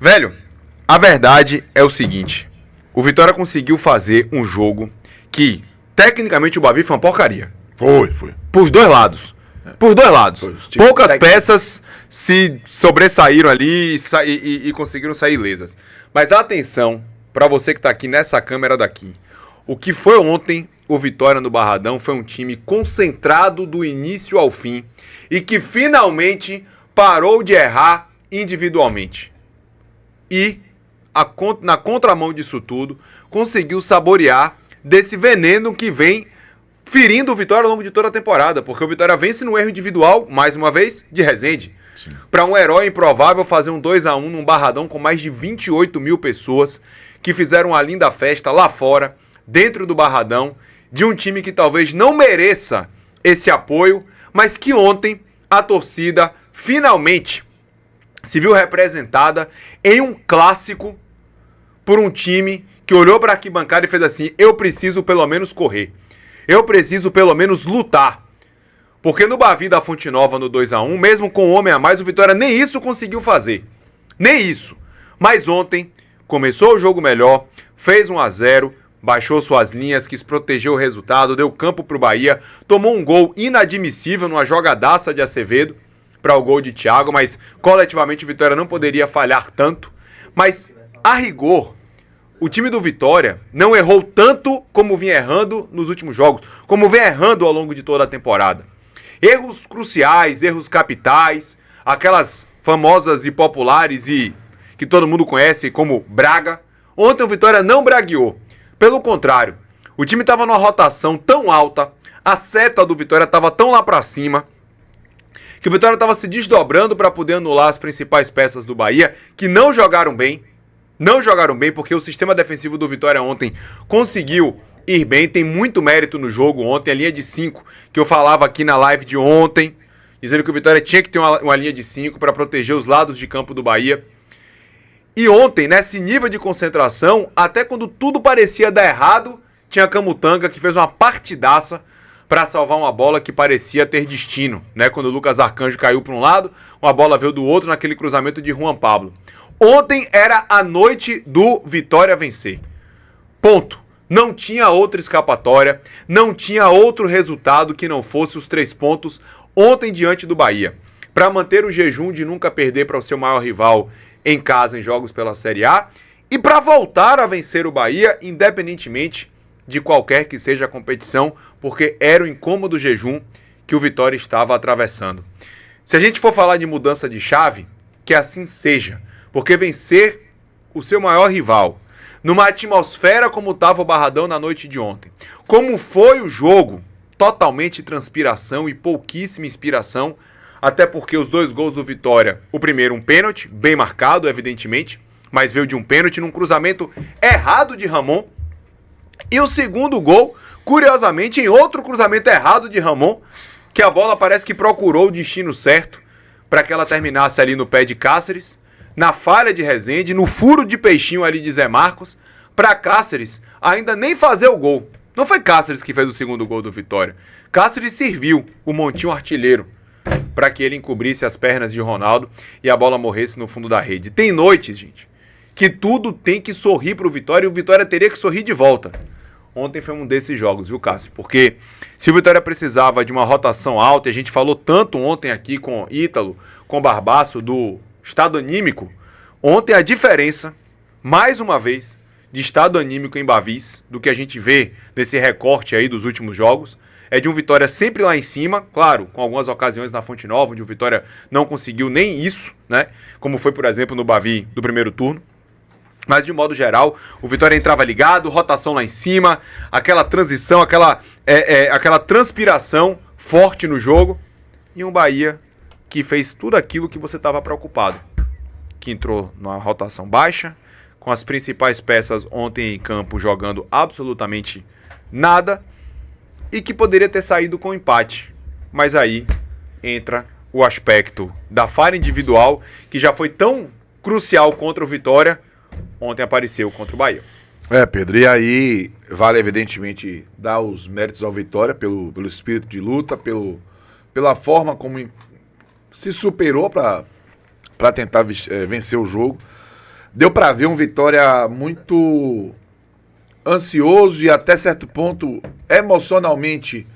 Velho, a verdade é o seguinte. O Vitória conseguiu fazer um jogo que, tecnicamente, o Bavi foi uma porcaria. Foi. Por dois lados. Por dois lados. Poucas técnicos. peças se sobressaíram ali e conseguiram sair ilesas. Mas atenção, pra você que tá aqui nessa câmera daqui. O que foi ontem o Vitória no Barradão foi um time concentrado do início ao fim e que finalmente parou de errar individualmente. E, na contramão disso tudo, conseguiu saborear desse veneno que vem ferindo o Vitória ao longo de toda a temporada, porque o Vitória vence no erro individual, mais uma vez, de Rezende. Para um herói improvável fazer um 2-1 num Barradão com mais de 28 mil pessoas que fizeram uma linda festa lá fora, dentro do Barradão, de um time que talvez não mereça esse apoio, mas que ontem a torcida finalmente se viu representada em um clássico por um time que olhou para a arquibancada e fez assim: eu preciso pelo menos correr. Eu preciso pelo menos lutar. Porque no Bavi da Fonte Nova no 2-1, mesmo com um homem a mais, o Vitória nem isso conseguiu fazer. Nem isso. Mas ontem começou o jogo melhor, fez 1-0, baixou suas linhas, quis proteger o resultado, deu campo pro Bahia, tomou um gol inadmissível numa jogadaça de Acevedo para o gol de Thiago, mas coletivamente o Vitória não poderia falhar tanto. Mas, a rigor, o time do Vitória não errou tanto como vinha errando nos últimos jogos, como vem errando ao longo de toda a temporada. Erros cruciais, erros capitais, aquelas famosas e populares e que todo mundo conhece como Braga. Ontem o Vitória não bragueou. Pelo contrário, o time estava numa rotação tão alta, a seta do Vitória estava tão lá para cima, que o Vitória estava se desdobrando para poder anular as principais peças do Bahia, que não jogaram bem. Não jogaram bem porque o sistema defensivo do Vitória ontem conseguiu ir bem. Tem muito mérito no jogo ontem. A linha de 5 que eu falava aqui na live de ontem, dizendo que o Vitória tinha que ter uma linha de 5 para proteger os lados de campo do Bahia. E ontem, nesse nível de concentração, até quando tudo parecia dar errado, tinha Camutanga que fez uma partidaça para salvar uma bola que parecia ter destino, né? Quando o Lucas Arcanjo caiu para um lado, uma bola veio do outro naquele cruzamento de Juan Pablo. Ontem era a noite do Vitória vencer. Ponto. Não tinha outra escapatória, não tinha outro resultado que não fosse os 3 pontos ontem diante do Bahia. Para manter o jejum de nunca perder para o seu maior rival em casa em jogos pela Série A e para voltar a vencer o Bahia independentemente de qualquer que seja a competição, porque era o incômodo jejum que o Vitória estava atravessando. Se a gente for falar de mudança de chave, que assim seja. Porque vencer o seu maior rival, numa atmosfera como estava o Barradão na noite de ontem, como foi o jogo, totalmente transpiração e pouquíssima inspiração, até porque os 2 gols do Vitória, o primeiro um pênalti, bem marcado, evidentemente, mas veio de um pênalti num cruzamento errado de Ramon, e o segundo gol, curiosamente, em outro cruzamento errado de Ramon, que a bola parece que procurou o destino certo para que ela terminasse ali no pé de Cáceres, na falha de Rezende, no furo de peixinho ali de Zé Marcos, para Cáceres ainda nem fazer o gol. Não foi Cáceres que fez o segundo gol do Vitória. Cáceres serviu o montinho artilheiro para que ele encobrisse as pernas de Ronaldo e a bola morresse no fundo da rede. Tem noites, gente, que tudo tem que sorrir pro Vitória e o Vitória teria que sorrir de volta. Ontem foi um desses jogos, viu, Cássio? Porque se o Vitória precisava de uma rotação alta, e a gente falou tanto ontem aqui com Ítalo, com Barbaço, do estado anímico, ontem a diferença, mais uma vez, de estado anímico em Bavis, do que a gente vê nesse recorte aí dos últimos jogos, é de um Vitória sempre lá em cima, claro, com algumas ocasiões na Fonte Nova, onde o Vitória não conseguiu nem isso, né? Como foi, por exemplo, no Bavi do primeiro turno. Mas, de modo geral, o Vitória entrava ligado, rotação lá em cima, aquela transição, aquela transpiração forte no jogo, e um Bahia que fez tudo aquilo que você estava preocupado, que entrou numa rotação baixa, com as principais peças ontem em campo jogando absolutamente nada, e que poderia ter saído com empate. Mas aí entra o aspecto da falha individual, que já foi tão crucial contra o Vitória, ontem apareceu contra o Bahia. Pedro, e aí vale evidentemente dar os méritos ao Vitória pelo espírito de luta, pela forma como se superou para tentar vencer o jogo. deu para ver um Vitória muito ansioso e até certo ponto emocionalmente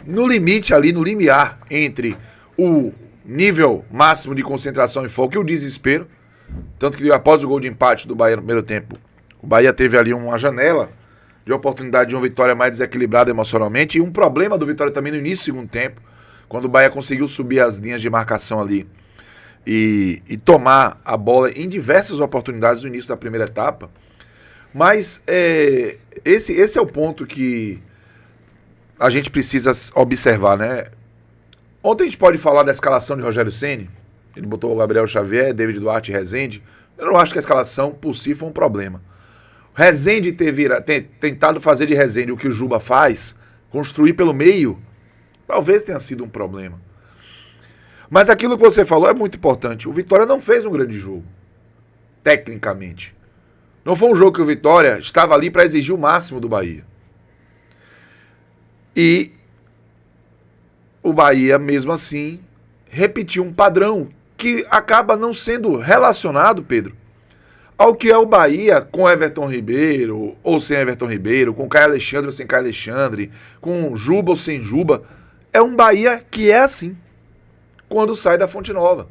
no limite ali, no limiar entre o nível máximo de concentração e foco e o desespero. Tanto que após o gol de empate do Bahia no primeiro tempo, o Bahia teve ali uma janela de oportunidade de uma Vitória mais desequilibrada emocionalmente e um problema do Vitória também no início do segundo tempo, quando o Bahia conseguiu subir as linhas de marcação ali e tomar a bola em diversas oportunidades no início da primeira etapa. Mas esse é o ponto que a gente precisa observar, né? Ontem a gente pode falar da escalação de Rogério Ceni. Ele botou o Gabriel Xavier, David Duarte e Rezende. Eu não acho que a escalação por si foi um problema. Rezende ter tentado fazer de Rezende o que o Juba faz, construir pelo meio, talvez tenha sido um problema. Mas aquilo que você falou é muito importante. O Vitória não fez um grande jogo, tecnicamente. Não foi um jogo que o Vitória estava ali para exigir o máximo do Bahia. E o Bahia, mesmo assim, repetiu um padrão que acaba não sendo relacionado, Pedro, ao que é o Bahia com Everton Ribeiro ou sem Everton Ribeiro, com Caio Alexandre ou sem Caio Alexandre, com Juba ou sem Juba. É um Bahia que é assim, quando sai da Fonte Nova.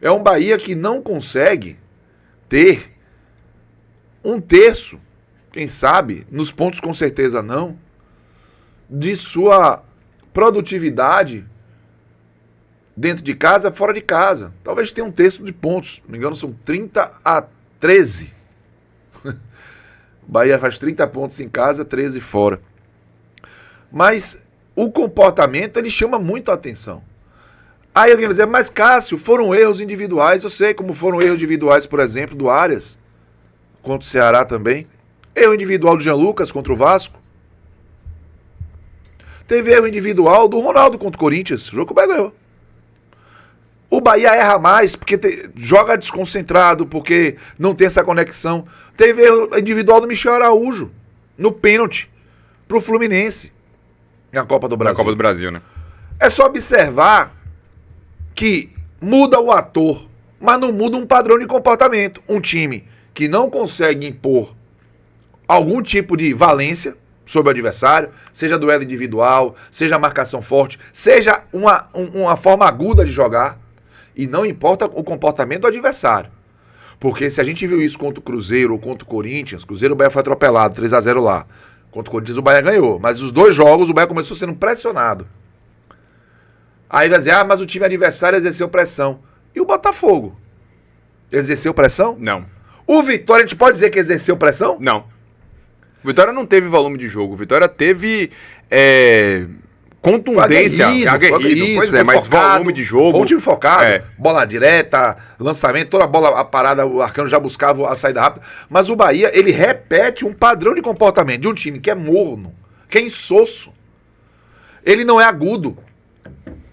É um Bahia que não consegue ter um terço, quem sabe, nos pontos com certeza não, de sua produtividade dentro de casa, fora de casa. Talvez tenha um terço de pontos. Se não me engano, são 30-13. O Bahia faz 30 pontos em casa, 13 fora. Mas o comportamento, ele chama muito a atenção. Aí alguém vai dizer, mas Cássio, foram erros individuais. Eu sei como foram erros individuais, por exemplo, do Arias, contra o Ceará também. Erro individual do Jean Lucas contra o Vasco. Teve erro individual do Ronaldo contra o Corinthians. O jogo que o Bahia ganhou. O Bahia erra mais porque joga desconcentrado, porque não tem essa conexão. Teve erro individual do Michel Araújo no pênalti pro Fluminense na Copa do Brasil. Na Copa do Brasil, né? É só observar que muda o ator, mas não muda um padrão de comportamento. Um time que não consegue impor algum tipo de valência sobre o adversário, seja duelo individual, seja marcação forte, seja uma forma aguda de jogar, e não importa o comportamento do adversário. Porque se a gente viu isso contra o Cruzeiro ou contra o Corinthians, Cruzeiro o Bahia foi atropelado, 3-0 lá. Contra o Corinthians o Bahia ganhou, mas os dois jogos o Bahia começou sendo pressionado. Aí vai dizer, mas o time adversário exerceu pressão. E o Botafogo? Exerceu pressão? Não. O Vitória, a gente pode dizer que exerceu pressão? Não. O Vitória não teve volume de jogo. O Vitória teve contundência. Aguerrido, pois é, mas focado, volume de jogo. Foi um time focado. Bola direta, lançamento, toda a bola parada, o Arcano já buscava a saída rápida. Mas o Bahia, ele repete um padrão de comportamento de um time que é morno, que é insosso. Ele não é agudo.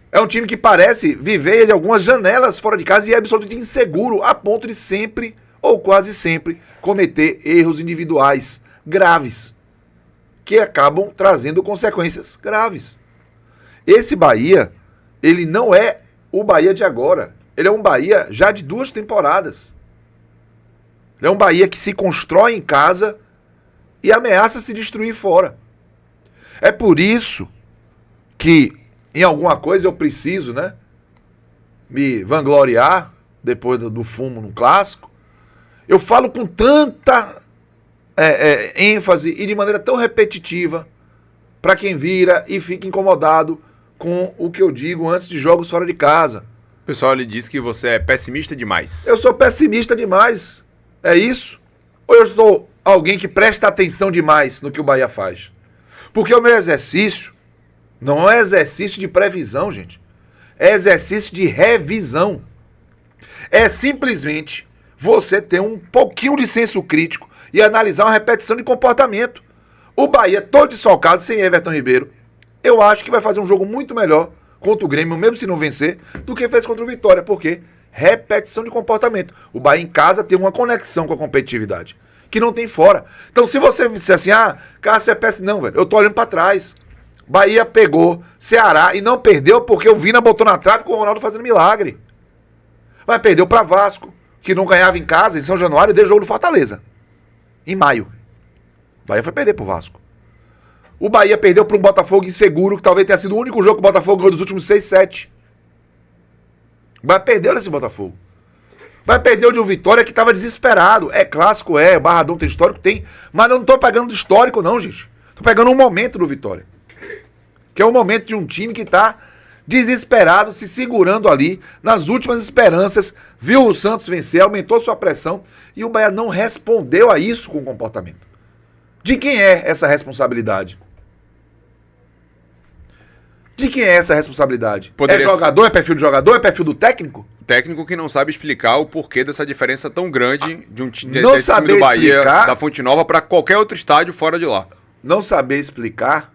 É um time que parece viver de algumas janelas fora de casa e é absolutamente inseguro, a ponto de sempre, ou quase sempre, cometer erros individuais graves, que acabam trazendo consequências graves. Esse Bahia, ele não é o Bahia de agora. Ele é um Bahia já de 2 temporadas. Ele é um Bahia que se constrói em casa e ameaça se destruir fora. É por isso que em alguma coisa eu preciso, né, me vangloriar depois do fumo no clássico. Eu falo com tanta ênfase e de maneira tão repetitiva para quem vira e fica incomodado com o que eu digo antes de jogos fora de casa. O pessoal lhe diz que você é pessimista demais. Eu sou pessimista demais. É isso? Ou eu sou alguém que presta atenção demais no que o Bahia faz? Porque o meu exercício não é exercício de previsão, gente. É exercício de revisão. É simplesmente você ter um pouquinho de senso crítico e analisar uma repetição de comportamento. O Bahia todo desfalcado, sem Everton Ribeiro, eu acho que vai fazer um jogo muito melhor contra o Grêmio, mesmo se não vencer, do que fez contra o Vitória. Por quê? Repetição de comportamento. O Bahia em casa tem uma conexão com a competitividade, que não tem fora. Então se você disser assim, Cássio é péssimo, não, velho, eu tô olhando pra trás. Bahia pegou Ceará e não perdeu porque o Vina botou na trave com o Ronaldo fazendo milagre. Mas perdeu pra Vasco, que não ganhava em casa, em São Januário, desde o jogo do Fortaleza. Em maio. O Bahia foi perder pro Vasco. O Bahia perdeu para um Botafogo inseguro, que talvez tenha sido o único jogo que o Botafogo ganhou dos últimos 6, 7. O Bahia perdeu nesse Botafogo. O Bahia perdeu de um Vitória que estava desesperado. É clássico, o Barradão tem histórico, tem. Mas eu não tô pegando do histórico não, gente. Tô pegando um momento do Vitória. Que é um momento de um time que tá desesperado, se segurando ali, nas últimas esperanças, viu o Santos vencer, aumentou sua pressão, e o Bahia não respondeu a isso com o comportamento. De quem é essa responsabilidade? De quem é essa responsabilidade? Poderia É jogador, é perfil de jogador, é perfil do técnico? Técnico que não sabe explicar o porquê dessa diferença tão grande de um time, Não desse time saber do Bahia, explicar. da Fonte Nova, para qualquer outro estádio fora de lá. Não saber explicar,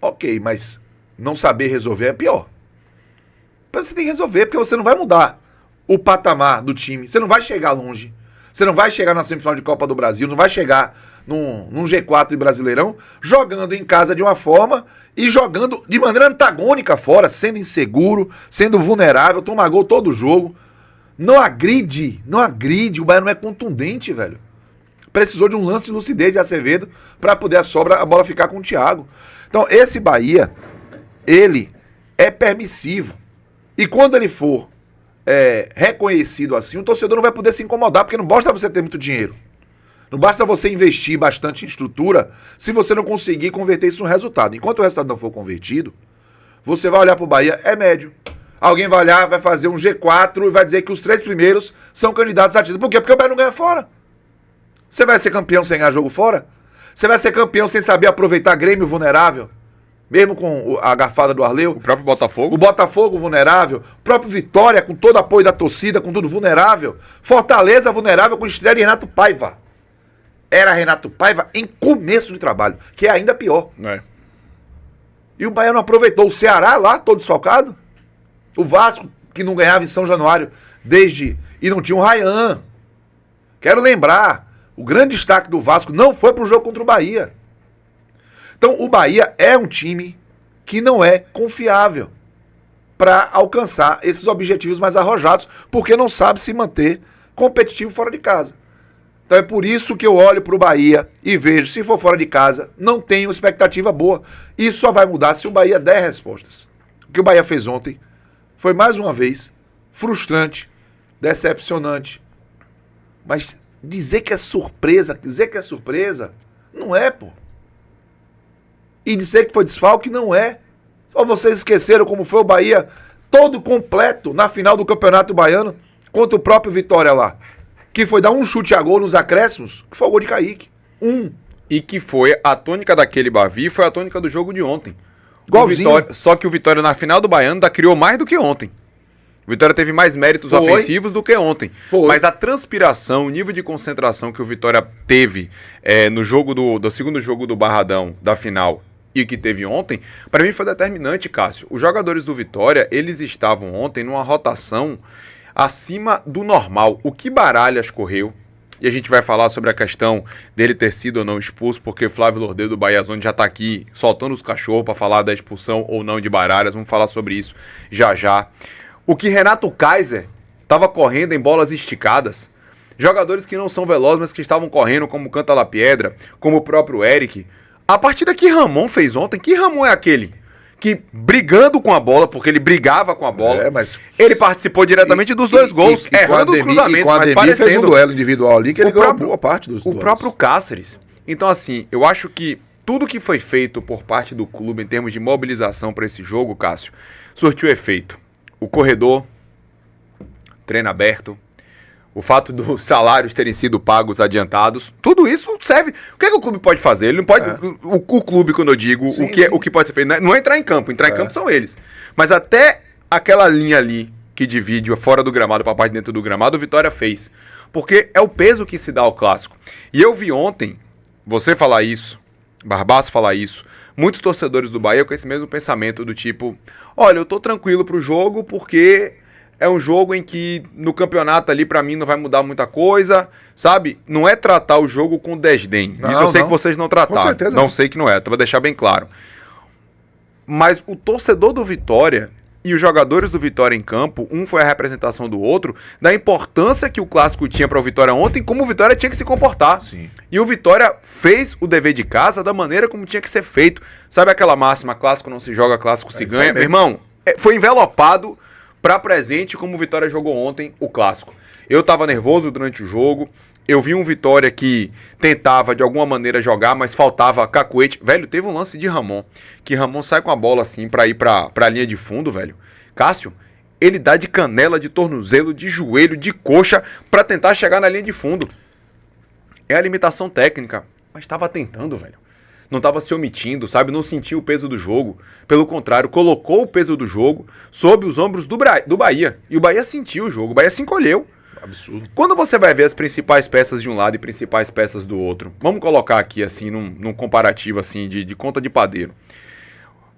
ok, mas não saber resolver é pior. Você tem que resolver, porque você não vai mudar o patamar do time. Você não vai chegar longe. Você não vai chegar na semifinal de Copa do Brasil, não vai chegar num G4 de Brasileirão, jogando em casa de uma forma e jogando de maneira antagônica fora, sendo inseguro, sendo vulnerável, toma gol todo jogo. Não agride, o Bahia não é contundente, velho. Precisou de um lance de lucidez de Acevedo para poder a bola ficar com o Thiago. Então, esse Bahia, ele é permissivo. E quando ele for reconhecido assim, o torcedor não vai poder se incomodar, porque não basta você ter muito dinheiro. Não basta você investir bastante em estrutura se você não conseguir converter isso no resultado. Enquanto o resultado não for convertido, você vai olhar para o Bahia, é médio. Alguém vai olhar, vai fazer um G4 e vai dizer que os 3 primeiros são candidatos a título. Por quê? Porque o Bahia não ganha fora. Você vai ser campeão sem ganhar jogo fora? Você vai ser campeão sem saber aproveitar Grêmio vulnerável? Mesmo com a garfada do Arleu? O próprio Botafogo? O Botafogo vulnerável. O próprio Vitória, com todo o apoio da torcida, com tudo vulnerável. Fortaleza vulnerável com estreia de Renato Paiva. Era Renato Paiva em começo de trabalho, que é ainda pior. E o Bahia não aproveitou. O Ceará lá, todo desfalcado. O Vasco, que não ganhava em São Januário e não tinha o Ryan. Quero lembrar, o grande destaque do Vasco não foi pro jogo contra o Bahia. Então, o Bahia é um time que não é confiável para alcançar esses objetivos mais arrojados, porque não sabe se manter competitivo fora de casa. Então é por isso que eu olho para o Bahia e vejo, se for fora de casa, não tenho expectativa boa. Isso só vai mudar se o Bahia der respostas. O que o Bahia fez ontem foi, mais uma vez, frustrante, decepcionante. Mas dizer que é surpresa, não é, pô. E dizer que foi desfalque, não é. Só vocês esqueceram como foi o Bahia todo completo na final do Campeonato Baiano contra o próprio Vitória lá. Que foi dar um chute a gol nos acréscimos, que foi o gol de Kaique. E que foi a tônica daquele Bavi, foi a tônica do jogo de ontem. Igualzinho. Só que o Vitória na final do Baiano ainda criou mais do que ontem. O Vitória teve mais méritos ofensivos do que ontem. Mas a transpiração, o nível de concentração que o Vitória teve no jogo do segundo jogo do Barradão, da final, e que teve ontem, para mim foi determinante, Cássio. Os jogadores do Vitória, eles estavam ontem numa rotação acima do normal. O que Baralhas correu, e a gente vai falar sobre a questão dele ter sido ou não expulso, porque Flávio Lordeiro do Bahia Zone já tá aqui soltando os cachorros para falar da expulsão ou não de Baralhas. Vamos falar sobre isso já já. O que Renato Kaiser estava correndo em bolas esticadas, jogadores que não são velozes, mas que estavam correndo, como Canta La Piedra, como o próprio Eric. A partida que Ramon fez ontem, que Ramon é aquele que, brigando com a bola, porque ele brigava com a bola, mas ele participou diretamente dos 2 gols, errando os cruzamentos, mas parecendo... fez um duelo individual ali, que ele ganhou boa parte dos duelos. O próprio Cáceres. Então, assim, eu acho que tudo que foi feito por parte do clube em termos de mobilização para esse jogo, Cássio, surtiu efeito. O corredor, treino aberto, o fato dos salários terem sido pagos adiantados, tudo isso serve. O que é que o clube pode fazer? Ele não pode. O clube, quando eu digo Sim, o que pode ser feito, não é entrar em campo. Entrar em campo são eles. Mas até aquela linha ali que divide fora do gramado para a parte de dentro do gramado, o Vitória fez. Porque é o peso que se dá ao clássico. E eu vi ontem você falar isso, Barbaço falar isso, muitos torcedores do Bahia com esse mesmo pensamento do tipo, olha, eu tô tranquilo pro jogo porque é um jogo em que no campeonato ali pra mim não vai mudar muita coisa, sabe? Não é tratar o jogo com desdém. Isso eu sei que vocês não trataram. Com certeza não sei que não é, pra deixar bem claro. Mas o torcedor do Vitória e os jogadores do Vitória em campo, um foi a representação do outro, da importância que o Clássico tinha para o Vitória ontem, como o Vitória tinha que se comportar. Sim. E o Vitória fez o dever de casa da maneira como tinha que ser feito. Sabe aquela máxima, Clássico não se joga, Clássico se ganha? Meu irmão, foi envelopado para presente como o Vitória jogou ontem o Clássico. Eu tava nervoso durante o jogo, eu vi um Vitória que tentava de alguma maneira jogar, mas faltava cacuete. Velho, teve um lance de Ramon, que Ramon sai com a bola assim pra ir pra linha de fundo, velho. Cássio, ele dá de canela, de tornozelo, de joelho, de coxa pra tentar chegar na linha de fundo. É a limitação técnica, mas tava tentando, velho. Não tava se omitindo, sabe? Não sentiu o peso do jogo. Pelo contrário, colocou o peso do jogo sob os ombros do Bahia. E o Bahia sentiu o jogo, o Bahia se encolheu. Absurdo. Quando você vai ver as principais peças de um lado e principais peças do outro, vamos colocar aqui assim num comparativo assim de conta de padeiro.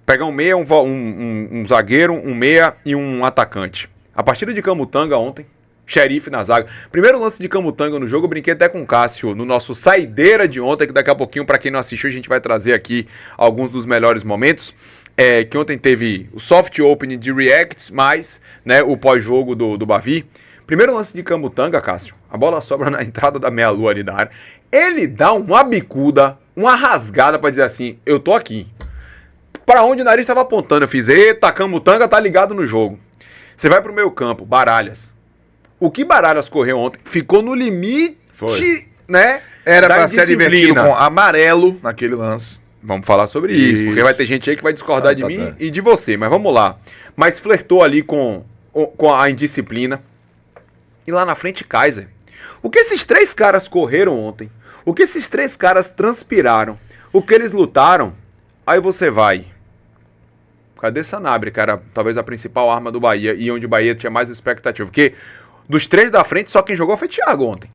Pegar um meia, um zagueiro, um meia e um atacante. A partida de Camutanga ontem, Xerife na zaga. Primeiro lance de Camutanga no jogo, eu brinquei até com o Cássio no nosso saideira de ontem, que daqui a pouquinho, para quem não assistiu, a gente vai trazer aqui alguns dos melhores momentos. Que ontem teve o soft opening de Reacts, mais né, o pós-jogo do Bavi. Primeiro lance de Camutanga, Cássio, a bola sobra na entrada da meia-lua ali da área. Ele dá uma bicuda, uma rasgada pra dizer assim, eu tô aqui. Pra onde o nariz tava apontando, eu fiz, eita, Camutanga tá ligado no jogo. Você vai pro meio campo, Baralhas. O que Baralhas correu ontem ficou no limite, né? Era pra ser advertido com amarelo naquele lance. Vamos falar sobre isso, porque vai ter gente aí que vai discordar de mim e de você, mas vamos lá. Mas flertou ali com a indisciplina. E lá na frente, Kaiser. O que esses três caras correram ontem? O que esses três caras transpiraram? O que eles lutaram? Aí você vai. Cadê Sanabria, cara? Talvez a principal arma do Bahia e onde o Bahia tinha mais expectativa. Porque dos três da frente, só quem jogou foi Thiago ontem.